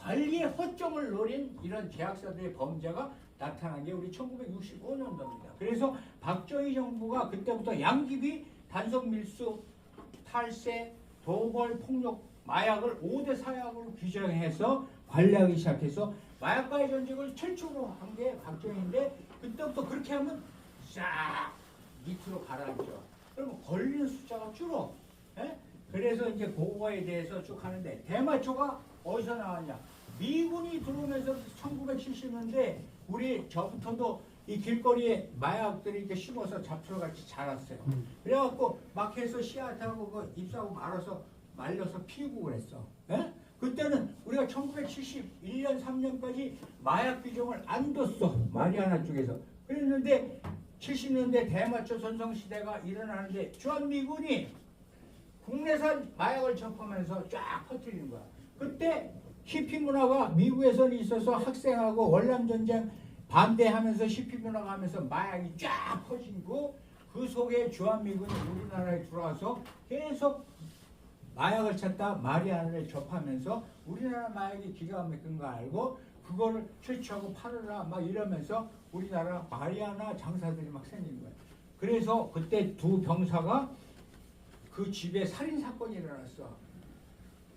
관리의 허점을 노린 이런 제약사들의 범죄가 나타난 게 우리 1965년도입니다. 그래서 박정희 정부가 그때부터 양귀비, 단속밀수, 탈세, 도벌, 폭력, 마약을 5대 사약으로 규정해서 관리하기 시작해서 마약과의 전쟁을 최초로 한 게 박정희인데 그때부터 그렇게 하면 싹 밑으로 가라앉죠. 그러면 걸리는 숫자가 줄어. 예? 그래서 이제 그거에 대해서 쭉 하는데 대마초가 어디서 나왔냐? 미군이 들어오면서 1970년대 우리 저부터도 이 길거리에 마약들이 이렇게 심어서 잡초같이 자랐어요. 그래갖고 막 해서 씨앗하고 그 잎사고 말아서 말려서 피우고 그랬어. 예? 그때는 우리가 1971년 3년까지 마약 규정을 안 뒀어. 마리아나 쪽에서. 그랬는데 70년대 대마초 전성시대가 일어나는데 주한미군이 국내산 마약을 접하면서 쫙 퍼뜨리는 거야. 그때 히피 문화가 미국에서는 있어서 학생하고 월남전쟁 반대하면서 히피 문화가 하면서 마약이 쫙 퍼지고 그 속에 주한미군이 우리나라에 들어와서 계속 마약을 찾다 마리아나를 접하면서 우리나라 마약이 기가 막힌 거 알고 그거를 채취하고 팔으라 막 이러면서 우리나라 마리아나 장사들이 막 생긴 거예요. 그래서 그때 두 병사가 그 집에 살인 사건이 일어났어.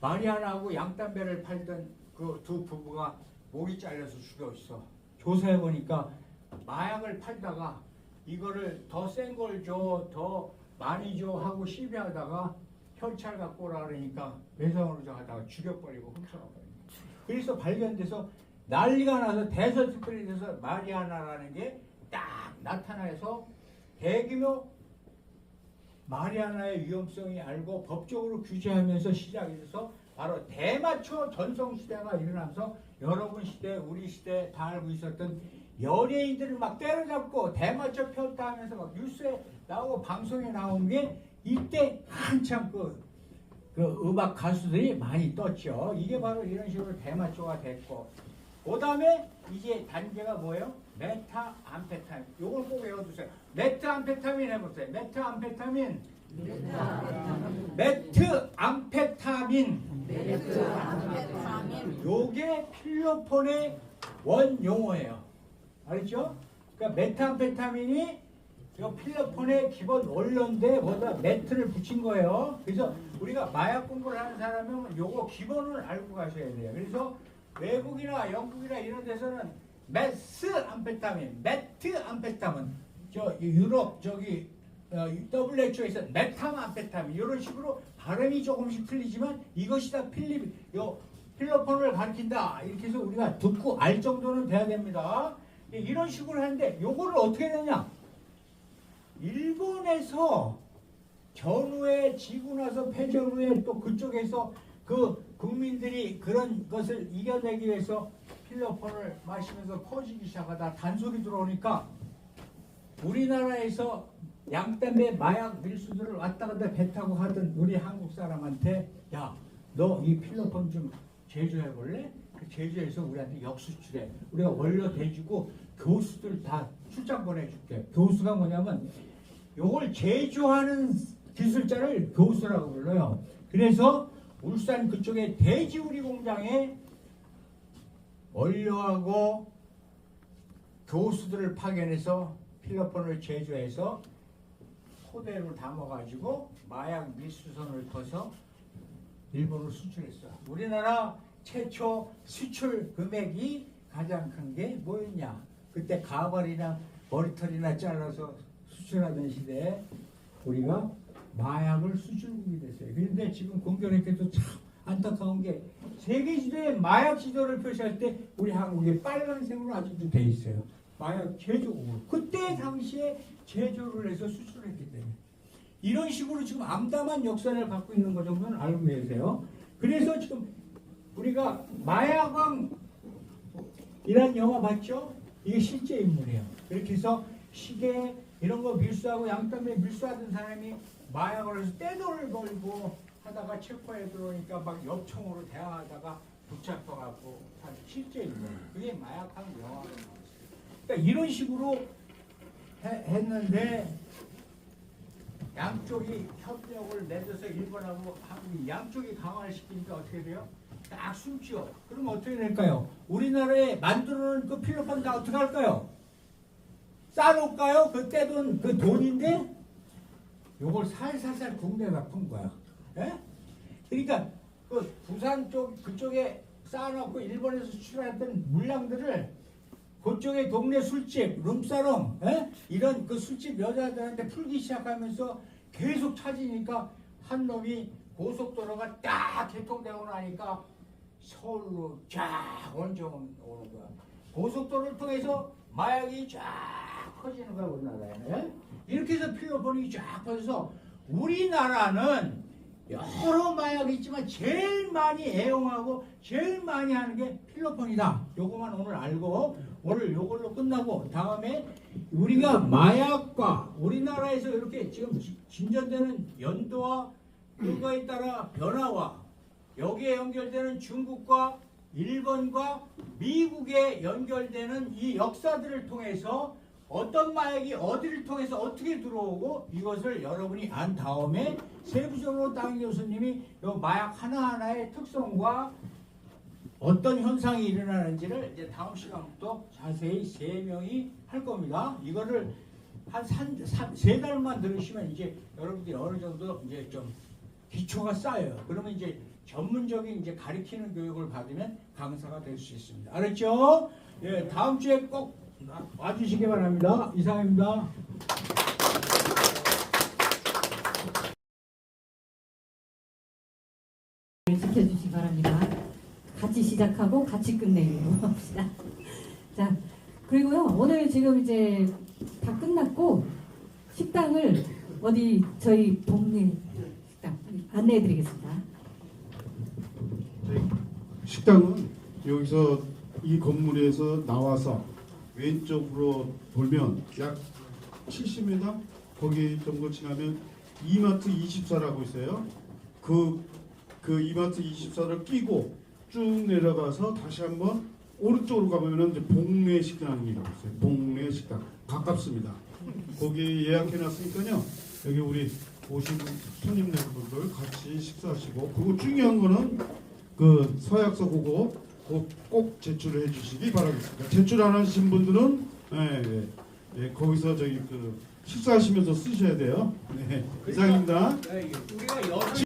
마리아나하고 양담배를 팔던 그 두 부부가 목이 잘려서 죽어 있어. 조사해 보니까 마약을 팔다가 이거를 더 센 걸 줘, 더 많이 줘 하고 시비하다가 현찰 갖고 오라 그러니까 외상으로 하다가 죽여버리고 훔쳐가버린 거야. 그래서 발견돼서 난리가 나서 대서특별히 돼서 마리아나라는 게 딱 나타나서 대규모 마리아나의 위험성이 알고 법적으로 규제하면서 시작이 돼서 바로 대마초 전성시대가 일어나면서 여러분 시대, 우리 시대 다 알고 있었던 연예인들을 막 때려잡고 대마초 폈다 하면서 막 뉴스에 나오고 방송에 나온 게 이때 한참 그 음악 가수들이 많이 떴죠. 이게 바로 이런 식으로 대마초가 됐고 그 다음에 이제 단계가 뭐예요? 메타암페타민. 요걸 꼭 외워두세요. 메타암페타민 해보세요. 메타암페타민. 요게 필로폰의 원용어예요. 알겠죠? 그러니까 메타암페타민이 이거 필로폰의 기본 원료인데 거기다 메트를 붙인 거예요. 그래서 우리가 마약 공부를 하는 사람은 요거 기본을 알고 가셔야 돼요. 그래서 외국이나 영국이나 이런 데서는 메스암페타민, 메트암페타민, 저 유럽 저기 WHO에서 메탐암페타민 이런 식으로 발음이 조금씩 틀리지만 이것이 다 필립 요 필로폰을 가르친다 이렇게 해서 우리가 듣고 알 정도는 돼야 됩니다. 이런 식으로 하는데 요거를 어떻게 되냐? 일본에서 전후에 지고 나서 패전 후에 또 그쪽에서 그 국민들이 그런 것을 이겨내기 위해서 필로폰을 마시면서 퍼지기 시작하다 단속이 들어오니까 우리나라에서 양담배 마약 밀수들을 왔다 갔다 배 타고 하던 우리 한국 사람한테 야, 너 이 필로폰 좀 제조해 볼래? 그 제조해서 우리한테 역수출해. 우리가 원료 대주고 교수들 다 출장 보내줄게. 교수가 뭐냐면 요걸 제조하는 기술자를 교수라고 불러요. 그래서 울산 그쪽에 돼지우리 공장에 원료하고 교수들을 파견해서 필로폰을 제조해서 포대로 담아가지고 마약 밀수선을 터서 일본으로 수출했어. 우리나라 최초 수출 금액이 가장 큰 게 뭐였냐? 그때 가발이나 머리털이나 잘라서 수출하던 시대에 우리가 마약을 수출국이 됐어요. 그런데 지금 공교롭게도 참 안타까운 게 세계 지도에 마약 지도를 표시할 때 우리 한국이 빨간색으로 아직도 돼 있어요. 마약 제조국으로. 그때 당시에 제조를 해서 수출했기 때문에 이런 식으로 지금 암담한 역사를 갖고 있는 것 정도는 알고 계세요. 그래서 지금 우리가 마약왕 이란 영화 봤죠? 이게 실제 인물이에요. 이렇게 해서 시계 이런 거 밀수하고 양담배 밀수하던 사람이 마약을 해서 떼돈을 벌고 하다가 체포에 들어오니까 막 엽총으로 대항하다가 붙잡혀갖고 한 실제 인물. 그게 마약왕 영화가 나왔어요. 그러니까 이런 식으로 했는데 양쪽이 협력을 맺어서 일본하고 한국이 양쪽이 강화를 시키니까 어떻게 돼요? 딱 숨지요. 그럼 어떻게 될까요? 우리나라에 만들어놓은 그 필로폰 다 어떻게 할까요? 싸놓을까요? 그 떼돈 그 돈인데 요걸 살살살 국내가 푼 거야. 예? 그러니까 그 부산 쪽 그쪽에 쌓아놓고 일본에서 수출했던 물량들을 그쪽에 동네 술집, 룸사롱, 에? 이런 그 술집 여자들한테 풀기 시작하면서 계속 찾으니까 한 놈이 고속도로가 딱 개통되고 나니까 서울로 쫙 원정 오는 거야. 고속도로를 통해서 마약이 쫙 퍼지는 거야, 우리나라에. 에? 이렇게 해서 필로폰이 쫙 퍼져서 우리나라는 여러 마약이 있지만 제일 많이 애용하고 제일 많이 하는 게 필로폰이다. 요거만 오늘 알고 오늘 요걸로 끝나고 다음에 우리가 마약과 우리나라에서 이렇게 지금 진전되는 연도와 그거에 따라 변화와 여기에 연결되는 중국과 일본과 미국에 연결되는 이 역사들을 통해서 어떤 마약이 어디를 통해서 어떻게 들어오고 이것을 여러분이 안 다음에 세부적으로 땅 교수님이 이 마약 하나하나의 특성과 어떤 현상이 일어나는지를 이제 다음 시간부터 자세히 설명이 할 겁니다. 이거를 한 세 달만 들으시면 이제 여러분들이 어느 정도 이제 좀 기초가 쌓여요. 그러면 이제 전문적인 이제 가르치는 교육을 받으면 강사가 될 수 있습니다. 알았죠? 예, 다음 주에 꼭 와주시기 바랍니다. 이상입니다.
지켜주시기 바랍니다. 같이 시작하고 같이 끝내기로 합시다. 자, 그리고요 오늘 지금 이제 다 끝났고 식당을 어디 저희 동네 식당 안내해드리겠습니다.
식당은 여기서 이 건물에서 나와서 왼쪽으로 돌면 약 70m 거기 정도 지나면 이마트 24라고 있어요. 그 이마트 24를 끼고 쭉 내려가서 다시 한번 오른쪽으로 가보면은 이제 복례 식당이라고 있어요. 복례 식당 가깝습니다. 거기 예약해놨으니까요. 여기 우리 오신 손님들분들 같이 식사하시고 그리고 중요한 거는 그 서약서 그거 꼭 제출을 해주시기 바라겠습니다. 제출 안 하신 분들은 거기서 저기 그 식사하시면서 쓰셔야 돼요. 네, 이상입니다.
우리가